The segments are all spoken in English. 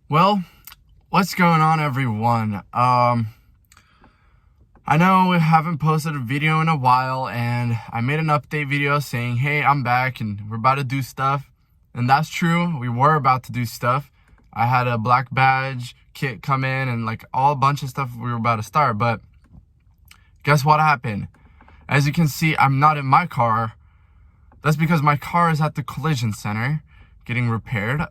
Well, what's going on, everyone? I know we haven't posted a video in a while, and I made an update video saying, hey, I'm back and we're about to do stuff. And that's true, we were about to do stuff. I had a black badge kit come in and like a bunch of stuff we were about to start, but guess what happened? As you can see, I'm not in my car. That's because my car is at the collision center getting repaired.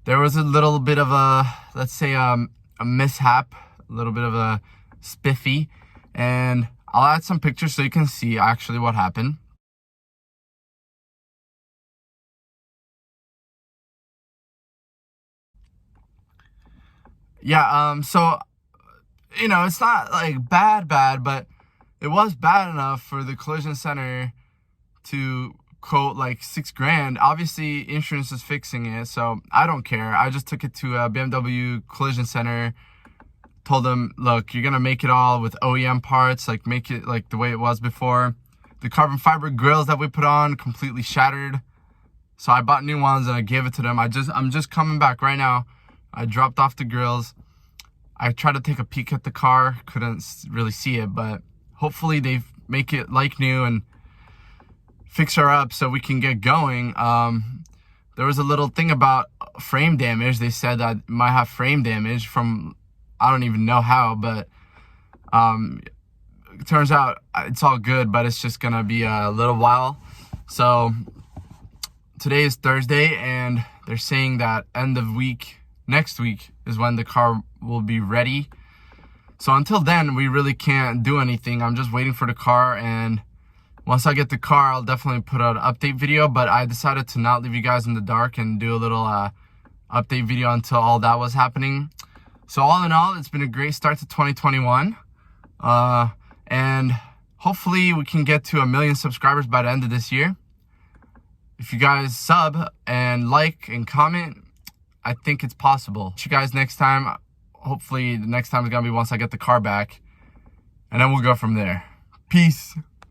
There was a little bit of a, let's say, a mishap, a little bit of a spiffy, and I'll add some pictures so you can see actually what happened. Yeah, so, it's not like bad, but it was bad enough for the collision center to quote like $6,000. Obviously insurance is fixing it, so I don't care. I just took it to a BMW collision center, told them, look, you're gonna make it all with OEM parts, like make it like the way it was before. The carbon fiber grills that we put on completely shattered, so I bought new ones and I gave it to them. I'm just coming back right now. I dropped off the grills. I tried to take a peek at the car, couldn't really see it, but hopefully they make it like new and fix her up so we can get going. There was a little thing about frame damage. They said that it might have frame damage from, I don't even know how, but it turns out it's all good, but it's just gonna be a little while. So today is Thursday, and they're saying that end of week, next week is when the car will be ready. So until then, we really can't do anything. I'm just waiting for the car, and once I get the car, I'll definitely put out an update video, but I decided to not leave you guys in the dark and do a little update video until all that was happening. So all in all, it's been a great start to 2021. And hopefully we can get to 1 million subscribers by the end of this year. If you guys sub and like and comment, I think it's possible. See you guys next time. Hopefully the next time is gonna be once I get the car back, and then we'll go from there. Peace.